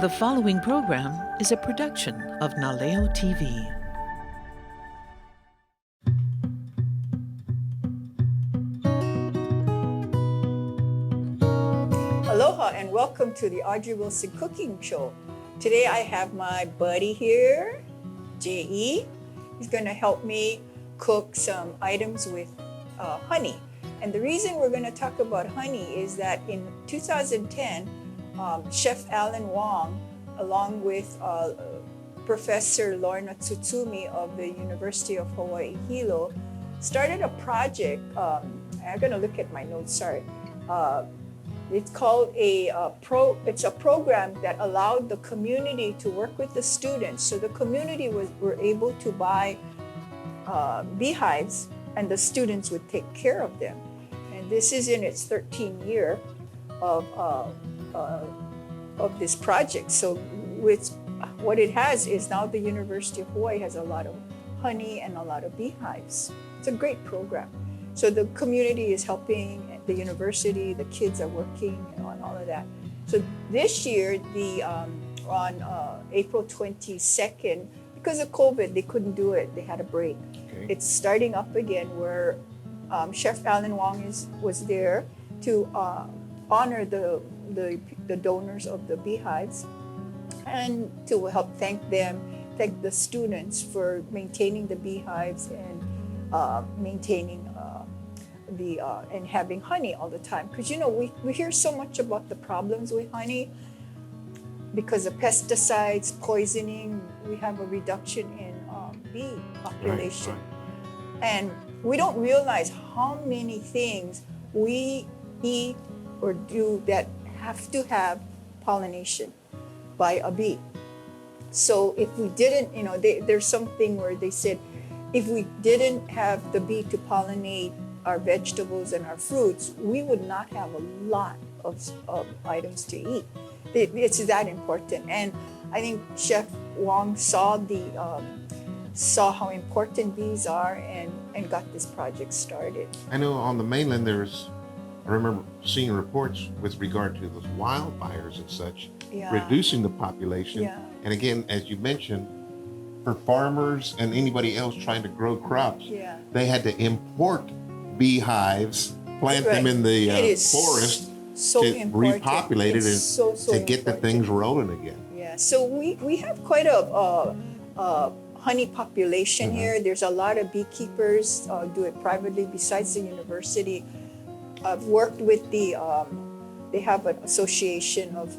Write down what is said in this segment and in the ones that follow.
The following program is a production of Naleo TV. Aloha and welcome to the Audrey Wilson Cooking Show. Today I have my buddy here, J.E. He's going to help me cook some items with honey. And the reason we're going to talk about honey is that in 2010, Chef Alan Wong, along with Professor Lorna Tsutsumi of the University of Hawaii Hilo, started a project. I'm going to look at my notes, sorry. It's called it's a program that allowed the community to work with the students. So the community were able to buy beehives and the students would take care of them. And this is in its 13th year of this project. So what it has is now the University of Hawaii has a lot of honey and a lot of beehives. It's a great program. So the community is helping the university, the kids are working on all of that. So this year, on April 22nd, because of COVID, they couldn't do it. They had a break. Okay. It's starting up again where Chef Alan Wong was there to honor the donors of the beehives and to help thank the students for maintaining the beehives and maintaining and having honey all the time. Because we hear so much about the problems with honey because of pesticides, poisoning. We have a reduction in bee population. Right. And we don't realize how many things we eat or do that have to have pollination by a bee. So if we didn't, there's something where they said, if we didn't have the bee to pollinate our vegetables and our fruits, we would not have a lot of items to eat. It's that important. And I think Chef Wong saw how important bees are and got this project started. I know on the mainland I remember seeing reports with regard to those wildfires and such, reducing the population. Yeah. And again, as you mentioned, for farmers and anybody else trying to grow crops, they had to import beehives, plant them in the forest to repopulate it and to get the things rolling again. Yeah, so we have quite a honey population here. There's a lot of beekeepers do it privately besides the university. I've worked with they have an association of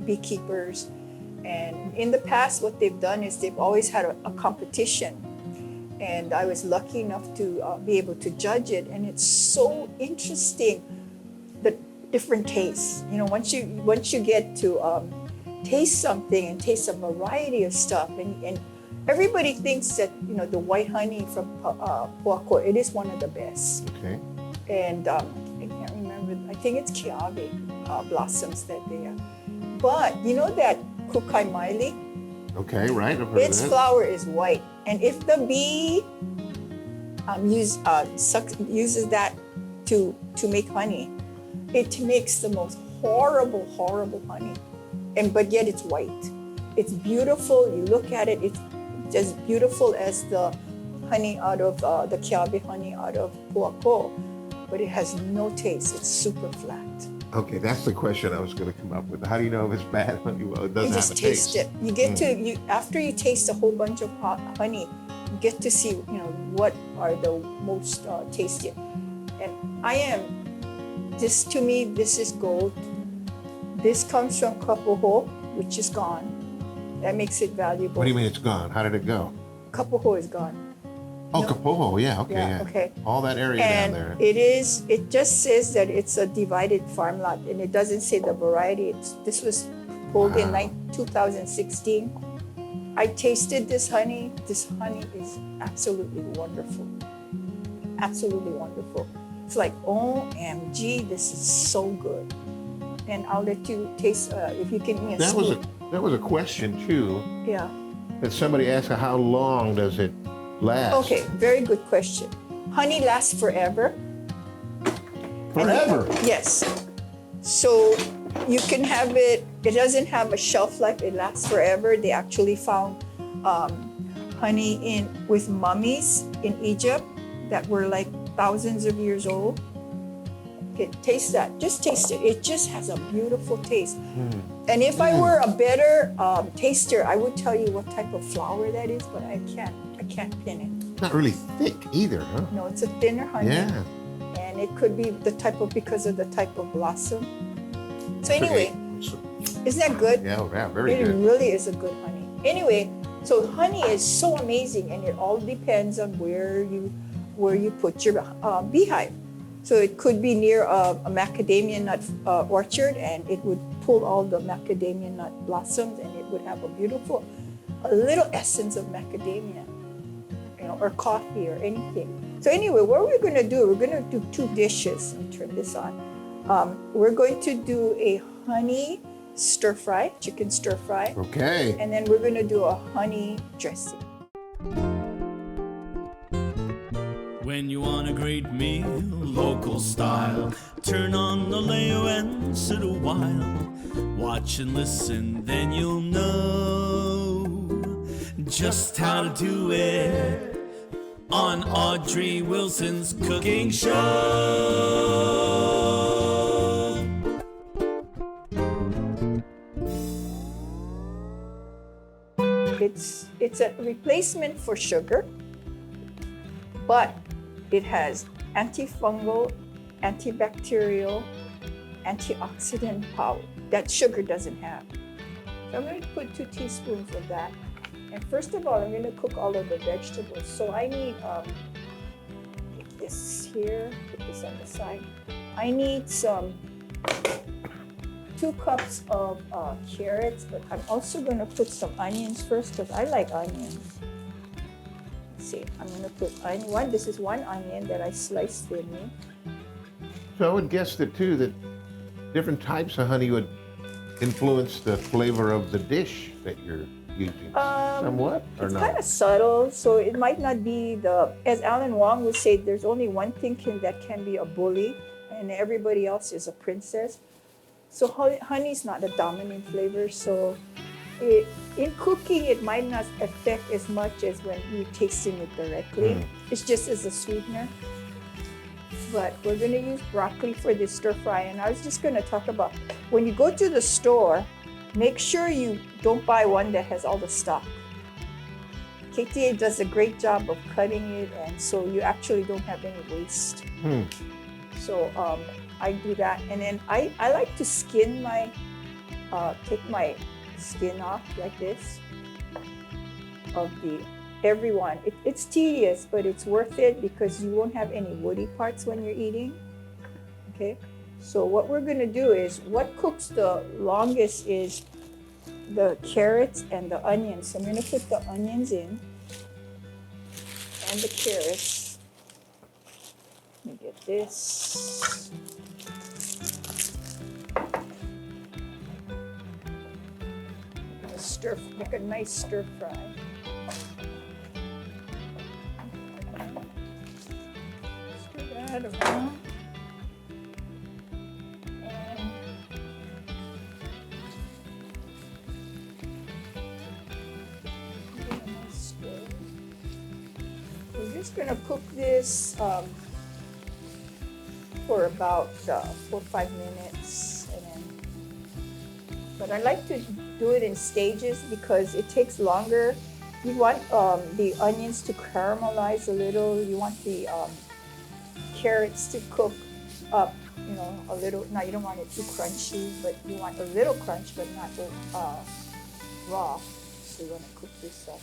beekeepers. And in the past, what they've done is they've always had a competition. And I was lucky enough to be able to judge it. And it's so interesting, the different tastes. Once you get to taste something and taste a variety of stuff, and everybody thinks that, the white honey from Puako, it is one of the best. Okay. And I can't remember, I think it's Kiawe blossoms that they are. But that kukai maili? Okay, right. I've heard its of that. Flower is white. And if the bee uses that to make honey, it makes the most horrible honey. But yet it's white. It's beautiful. You look at it, it's as beautiful as the honey out of the Kiawe honey out of Puako. But it has no taste. It's super flat. Okay, that's the question I was going to come up with. How do you know if it's bad honey? Well, it doesn't have a taste. You just taste it. You get after you taste a whole bunch of honey, you get to see, what are the most tasty. And to me, this is gold. This comes from Kapuho, which is gone. That makes it valuable. What do you mean it's gone? How did it go? Kapuho is gone. Oh, no. Kapuho, yeah, okay. Yeah, okay. All that area and down there. It just says that it's a divided farm lot, and it doesn't say the variety. This was pulled in 2016. I tasted this honey. This honey is absolutely wonderful. Absolutely wonderful. It's like, OMG, this is so good. And I'll let you taste, if you can eat a That was a question, too. Yeah. That somebody asked, how long does it last? Okay, very good question. Honey lasts forever. Forever? Yes. So you can have it it doesn't have a shelf life. It lasts forever. They actually found honey with mummies in Egypt that were like thousands of years old. Okay, taste that. Just taste it. It just has a beautiful taste. And if I were a better taster, I would tell you what type of flower that is, but I can't pin it. Not really thick either, huh? No, it's a thinner honey. Yeah. And it could be because of the type of blossom. So anyway, isn't that good? Yeah, very it good. It really is a good honey. Anyway, so honey is so amazing, and it all depends on where you put your beehive. So it could be near a macadamia nut orchard, and it would pull all the macadamia nut blossoms, and it would have a little essence of macadamia, or coffee or anything. So anyway, what we're going to do, we're going to do 2 dishes. Let me turn this on. We're going to do a honey stir fry, chicken stir fry. Okay. And then we're going to do a honey dressing. When you want a great meal, local style, turn on the Leo and sit a while. Watch and listen, then you'll know just how to do it on Audrey Wilson's cooking show. It's a replacement for sugar, but it has antifungal, antibacterial, antioxidant power that sugar doesn't have. So I'm going to put 2 teaspoons of that. And first of all, I'm going to cook all of the vegetables. So I need this here, put this on the side. I need some 2 cups of carrots, but I'm also going to put some onions first because I like onions. Let's see, I'm going to put onion. This is 1 onion that I sliced thinly. So I would guess that too, that different types of honey would influence the flavor of the dish that you're using. Somewhat, or it's not? kind of subtle, so it might not be as Alan Wong would say, there's only one thing that can be a bully, and everybody else is a princess. So honey's not a dominant flavor, so in cooking it might not affect as much as when you're tasting it directly. It's just as a sweetener. But we're going to use broccoli for this stir fry, and I was just going to talk about when you go to the store, make sure you don't buy one that has all the stock. KTA does a great job of cutting it, and so you actually don't have any waste. So I do that, and then I like to skin take my skin off like this of everyone. It's tedious, but it's worth it because you won't have any woody parts when you're eating. Okay, so what we're going to do is, what cooks the longest is the carrots and the onions. So I'm going to put the onions in and the carrots. Let me get this. Make a nice stir fry. Stir that around. And give it a nice stir. We're just going to cook this for about 4 or 5 minutes. But I like to do it in stages because it takes longer. You want the onions to caramelize a little. You want the carrots to cook up, a little. Now you don't want it too crunchy, but you want a little crunch, but not raw. So you want to cook this up.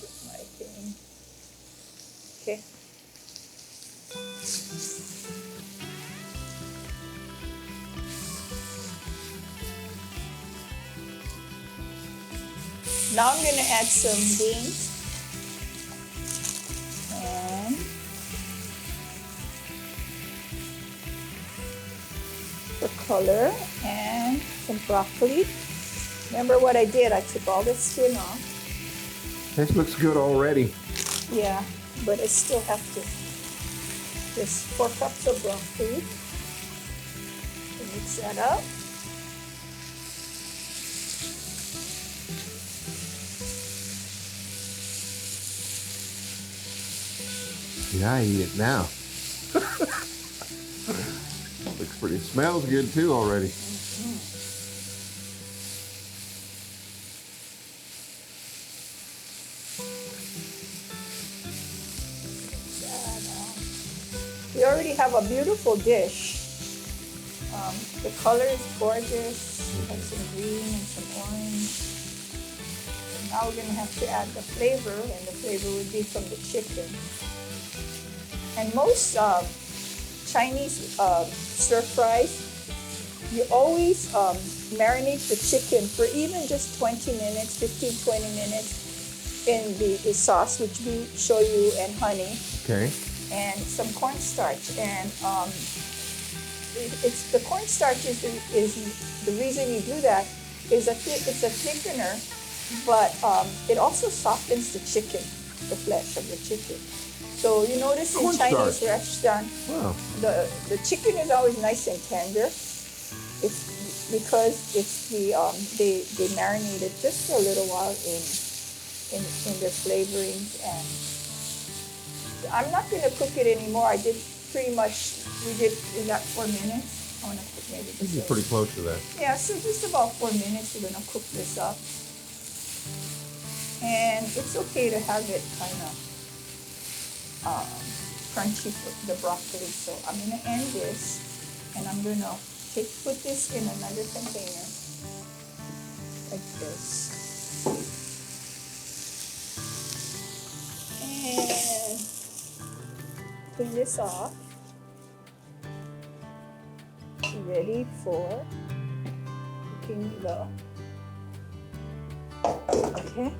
Get my thing. Okay. Now I'm going to add some beans and for color, and some broccoli. Remember what I did? I took all the skin off. This looks good already. Yeah, but I still have to. There's 4 cups of broccoli. Mix that up. Yeah, I eat it now. Looks pretty. Smells good too already. We already have a beautiful dish. The color is gorgeous. It has some green and some orange. And now we're going to have to add the flavor, and the flavor would be from the chicken. And most Chinese stir fries, you always marinate the chicken for even just 20 minutes, 15, 20 minutes in the sauce, which we show you, and honey. Okay. And some cornstarch, and it's the cornstarch is the reason you do that is it's a thickener, but it also softens the chicken, the flesh of the chicken. So you notice in Chinese restaurant, wow, the chicken is always nice and tender. It's because it's they marinate it just for a little while in their flavorings. And I'm not going to cook it anymore. I did pretty much, we did, is that 4 minutes? I want to cook maybe this is pretty close to that. Yeah, so just about 4 minutes we're going to cook this up. And it's okay to have it kind of crunchy for the broccoli. So I'm going to end this, and I'm going to put this in another container like this. And clean this off. Ready for cooking the. Okay.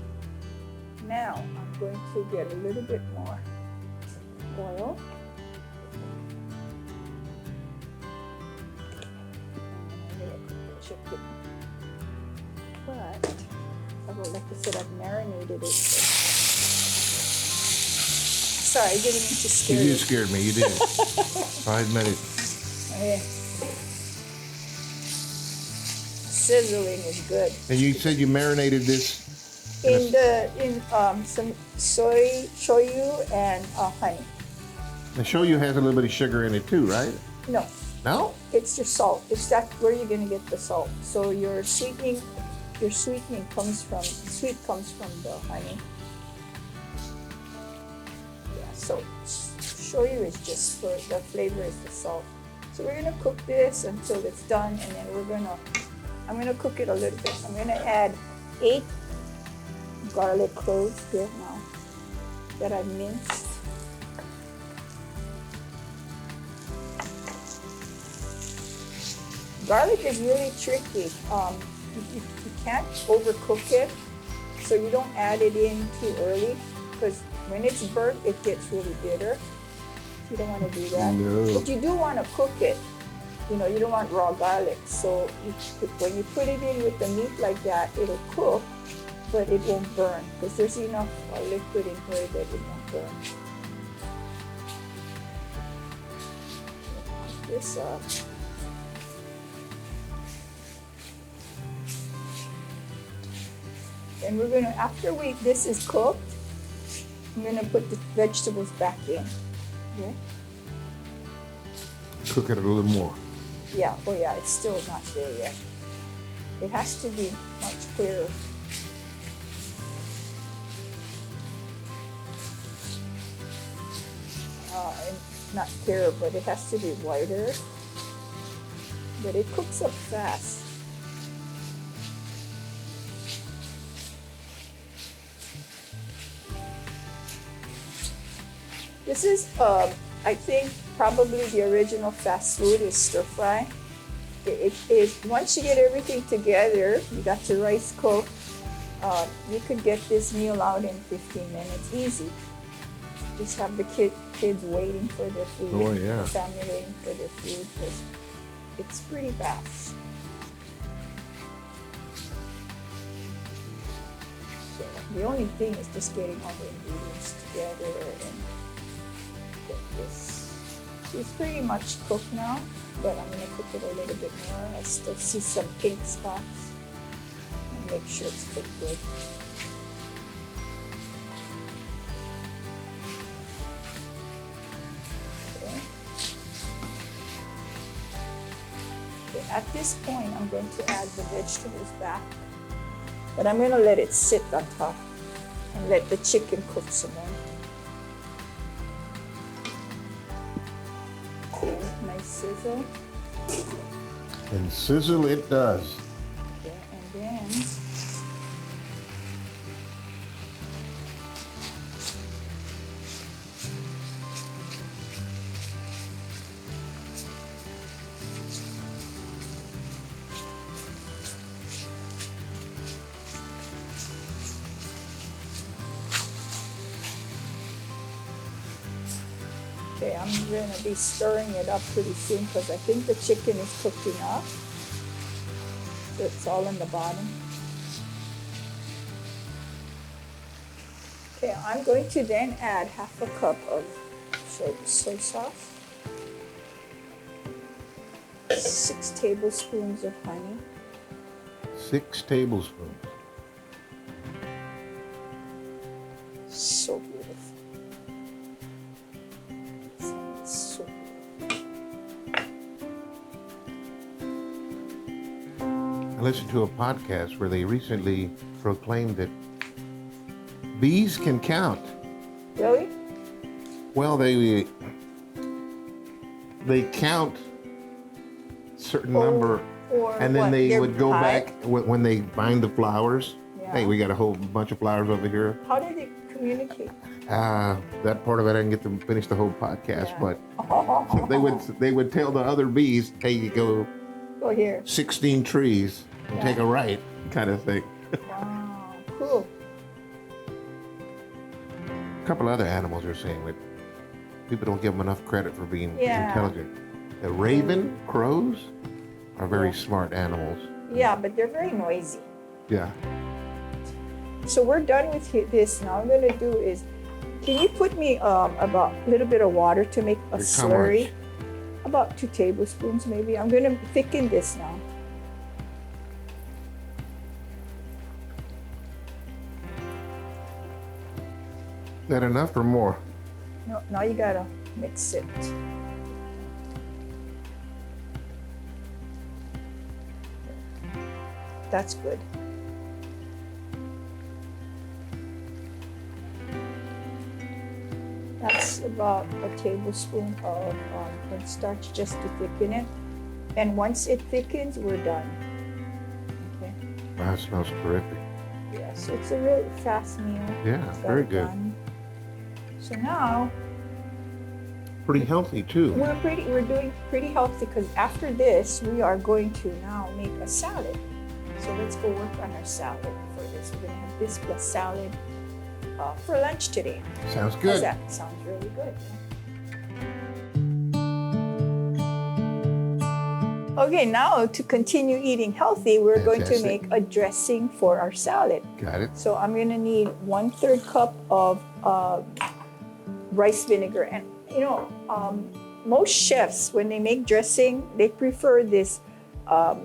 Now I'm going to get a little bit more oil. I'm going to cook the chicken. But like I said, I've marinated it. Sorry, I didn't mean to scare you. You scared me, you did. 5 minutes. Okay. Sizzling is good. And you said you marinated this? In some shoyu and honey. The shoyu has a little bit of sugar in it too, right? No. No? It's your salt. It's that where you're gonna get the salt. So your sweetening comes from the honey. Yeah, so shoyu is just for the flavor is the salt. So we're gonna cook this until it's done, and then I'm gonna cook it a little bit. I'm gonna add 8 garlic cloves here now that I minced. Garlic is really tricky. You can't overcook it, so you don't add it in too early, because when it's burnt, it gets really bitter. You don't want to do that. No. But you do want to cook it. You know, you don't want raw garlic. So when you put it in with the meat like that, it'll cook, but it won't burn, because there's enough liquid in here that it won't burn. Put this up. And we're gonna, after this is cooked, I'm gonna put the vegetables back in. Okay? Cook it a little more. Yeah, oh yeah, it's still not there yet. It has to be much clearer. And not clearer, but it has to be whiter. But it cooks up fast. This is, I think, probably the original fast food is stir fry. Once you get everything together, you got your rice cooked, you could get this meal out in 15 minutes, easy. Just have the kids waiting for their food. Oh, yeah. The family waiting for their food, because it's pretty fast. So the only thing is just getting all the ingredients together and get this. It's pretty much cooked now, but I'm gonna cook it a little bit more. I still see some pink spots. And make sure it's cooked good. Okay, at this point, I'm going to add the vegetables back, but I'm going to let it sit on top and let the chicken cook some more. Okay, nice sizzle. And sizzle it does. Okay, and then okay, I'm going to be stirring it up pretty soon because I think the chicken is cooking up. So it's all in the bottom. Okay, I'm going to then add half a cup of soy sauce, 6 tablespoons of honey, 6 tablespoons. so beautiful. So I listened to a podcast where they recently proclaimed that bees can count. really? Well, they count certain number, Or and then what, they their would go hive? back when they find the flowers. Yeah. Hey, we got a whole bunch of flowers over here. How do they communicate? That part of it I didn't get to finish the whole podcast, Yeah. but so they would tell the other bees, hey, you go Go here. 16 trees and Yeah. take a right, kind of thing. Wow, cool. A couple other animals are saying that people don't give them enough credit for being Yeah. intelligent. The raven, crows are very Yeah. smart animals. Yeah, but they're very noisy. Yeah. So we're done with this. Now I'm gonna do is, can you put me about a little bit of water to make a How slurry? much? About 2 tablespoons maybe. I'm gonna thicken this now. That enough or more? No, now you gotta mix it. That's good. That's about a tablespoon of cornstarch just to thicken it. And once it thickens, we're done. Okay. Wow, that smells terrific. Yes, it's a really fast meal. Yeah, It's very all good. done. So now Pretty healthy too. we're doing pretty healthy because after this we are going to now make a salad. So let's go work on our salad for this. We're gonna have this plus salad for lunch today. Sounds How's good. that? Sounds really good. Okay, now to continue eating healthy, we're going to Fantastic. make a dressing for our salad. Got it. So I'm gonna need 1/3 cup of rice vinegar. And you know, most chefs, when they make dressing, they prefer this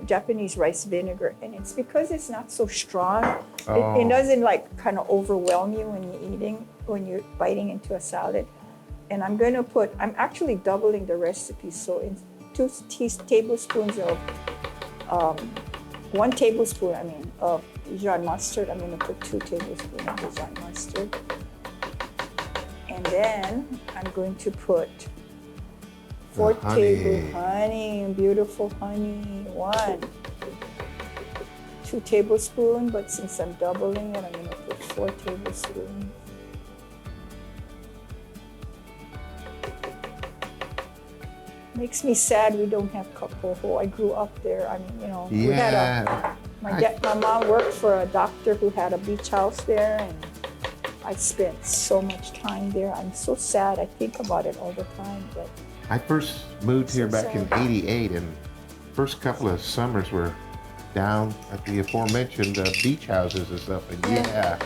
Japanese rice vinegar. And it's because it's not so strong. Oh. It doesn't like kind of overwhelm you when you're eating, when you're biting into a salad. And I'm actually doubling the recipe. So in 2 tablespoons of, 1 tablespoon, of Dijon mustard. I'm gonna put 2 tablespoons of Dijon mustard. And then I'm going to put 4 tablespoons, honey, beautiful honey, 2 tablespoons, but since I'm doubling it, I'm gonna put 4 tablespoons. Makes me sad we don't have Kapoho. I grew up there. We had Yeah. my mom worked for a doctor who had a beach house there, and I spent so much time there. I'm so sad. I think about it all the time, but I first moved here So back in sad. '88, and first couple of summers were down at the aforementioned beach houses and stuff. And Yeah.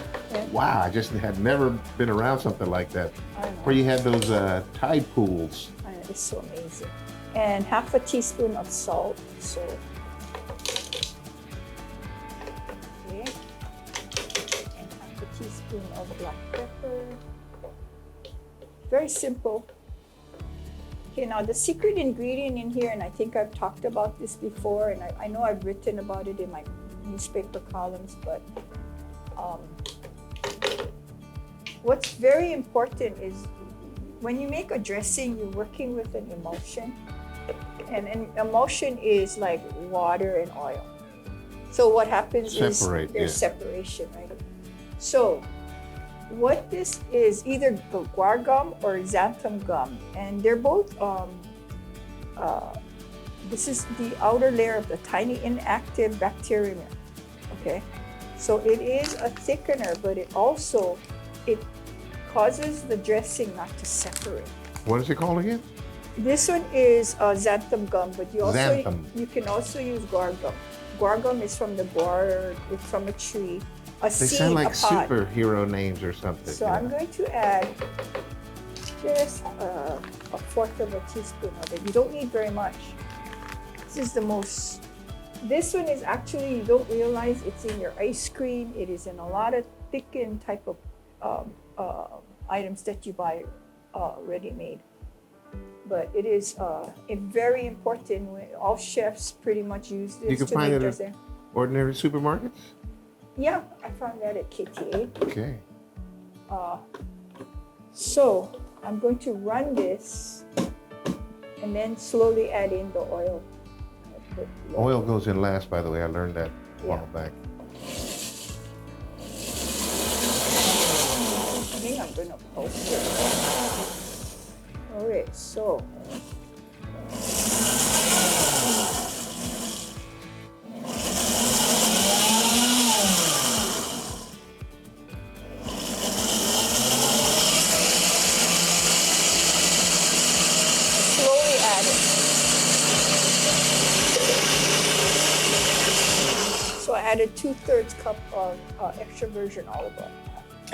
wow, I just had never been around something like that, I know. where you had those tide pools. It's so amazing. And half a teaspoon of salt. So, okay. And half a teaspoon of black pepper. Very simple. Okay, now the secret ingredient in here, and I think I've talked about this before, and I know I've written about it in my newspaper columns, but what's very important is when you make a dressing, you're working with an emulsion, and an emulsion is like water and oil. So what happens is there's separation, right? So what this is, either guar gum or xanthan gum, and they're both, this is the outer layer of the tiny inactive bacterium, okay? So it is a thickener, but it causes the dressing not to separate. What is it called again? This one is xanthan gum, but you can also use guar gum. Guar gum is from the guar, it's from a tree. They sound like superhero names or something. So I'm going to add just a fourth of a teaspoon of it. You don't need very much. This one is actually, you don't realize it's in your ice cream. It is in a lot of thickened type of items that you buy ready-made. But it is very important. All chefs pretty much use this. You can find it at ordinary supermarkets? Yeah, I found that at KTA. Okay. So I'm going to run this and then slowly add in the oil. Oil goes in last, by the way. I learned that a while back. I think I'm going to post it. All right, so. Added 2/3 cup of extra virgin olive oil.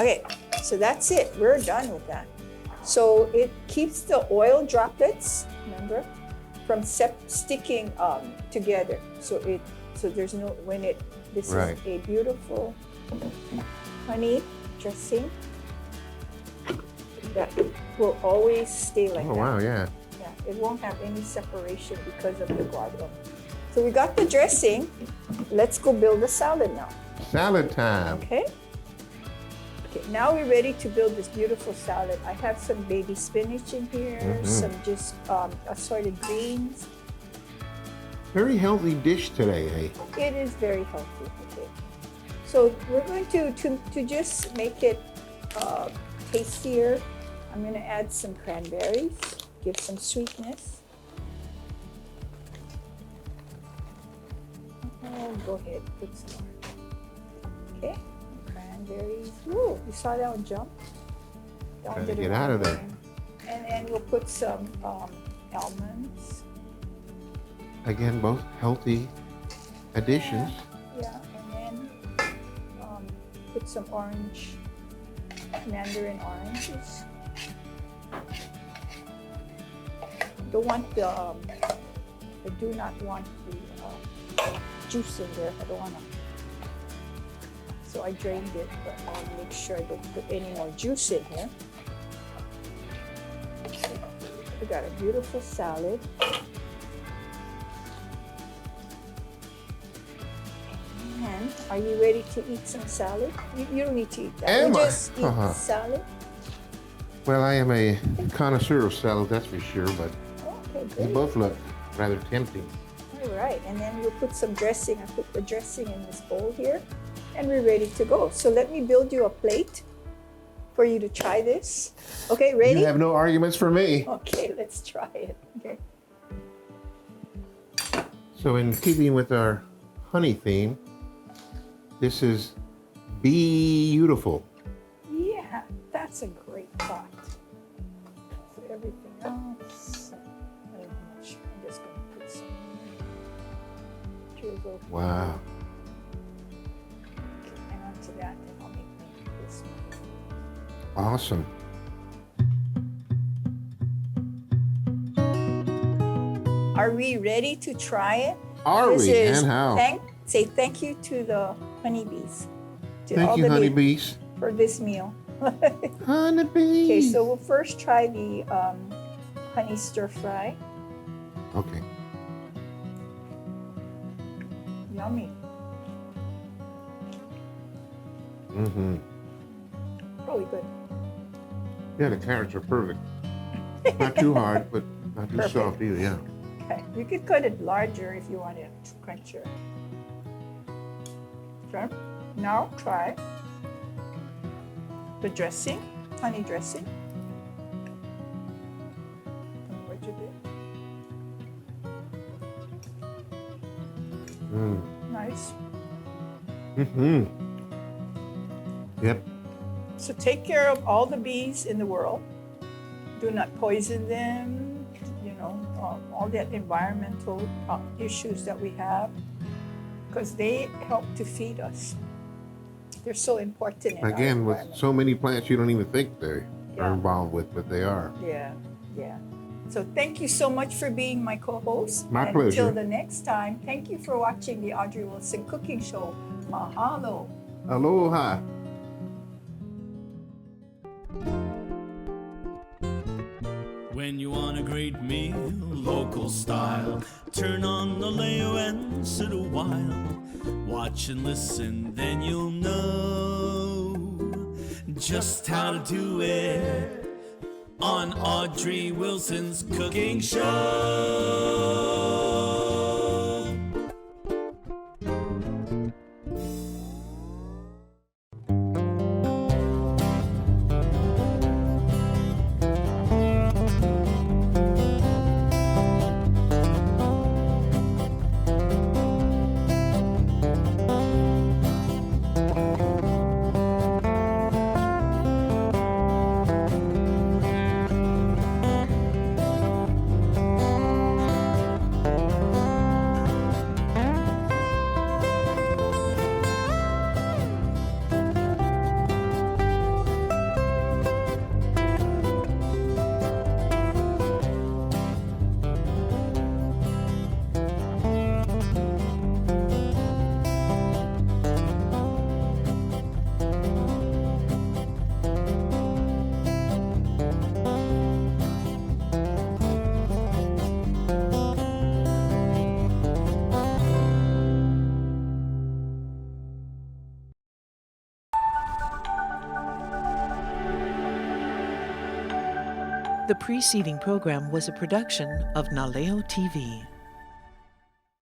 Okay, so that's it. We're done with that. So it keeps the oil droplets, remember, from sticking together. So there's no this is a beautiful honey dressing that will always stay like that. Oh wow, yeah. Yeah, it won't have any separation because of the guar gum. So we got the dressing. Let's go build the salad now. Salad time. Okay. Okay, now we're ready to build this beautiful salad. I have some baby spinach in here, some just assorted greens. Very healthy dish today, hey? It is very healthy. Okay. So we're going to just make it tastier. I'm going to add some cranberries, give some sweetness. Oh, go ahead, put some more. Okay, cranberries. Whoa, you saw that one jump? That one did get out of there. And then we'll put some almonds. Again, both healthy additions. Yeah, and then put some mandarin oranges. Don't want I do not want the juice in there. I don't want to. So I drained it, but I'll make sure I don't put any more juice in here. We got a beautiful salad. And are you ready to eat some salad? You don't need to eat that. You just eat salad. Well, I am a connoisseur of salad, that's for sure, but they both look rather tempting. All right, and then we'll put some dressing. I put the dressing in this bowl here, and we're ready to go. So let me build you a plate for you to try this. Okay, ready? You have no arguments for me. Okay, let's try it. Okay. So in keeping with our honey theme, this is beautiful. Yeah, that's a great thought. So everything else, I'm just going to put some drizzle. Wow. Okay, and onto that, then I'll make this one. Awesome. Are we ready to try it? Are we? And how? Say thank you to the honeybees. Thank you, honeybees. For this meal. Honeybees. Okay, so we'll first try the honey stir fry. Okay. Yummy. Mm-hmm. Really good. Yeah, the carrots are perfect. Not too hard, but not too Perfect. soft either, yeah. Okay, you could cut it larger if you want it crunchier. Okay, now try the dressing, honey dressing. Tell me what you did. Nice. Mm-hmm. Yep. So take care of all the bees in the world. Do not poison them, you know, all that environmental issues that we have, because they help to feed us. They're so important in Again, our with environment. so many plants you don't even think they Yeah. are involved with, but they are. Yeah, yeah. So thank you so much for being my co-host. My and pleasure. Until the next time, thank you for watching the Audrey Wilson Cooking Show. Mahalo. Aloha. When you want a great meal, local style, turn on the Leo and sit a while. Watch and listen, then you'll know just how to do it on Audrey Wilson's Cooking Show. The preceding program was a production of Naleo TV.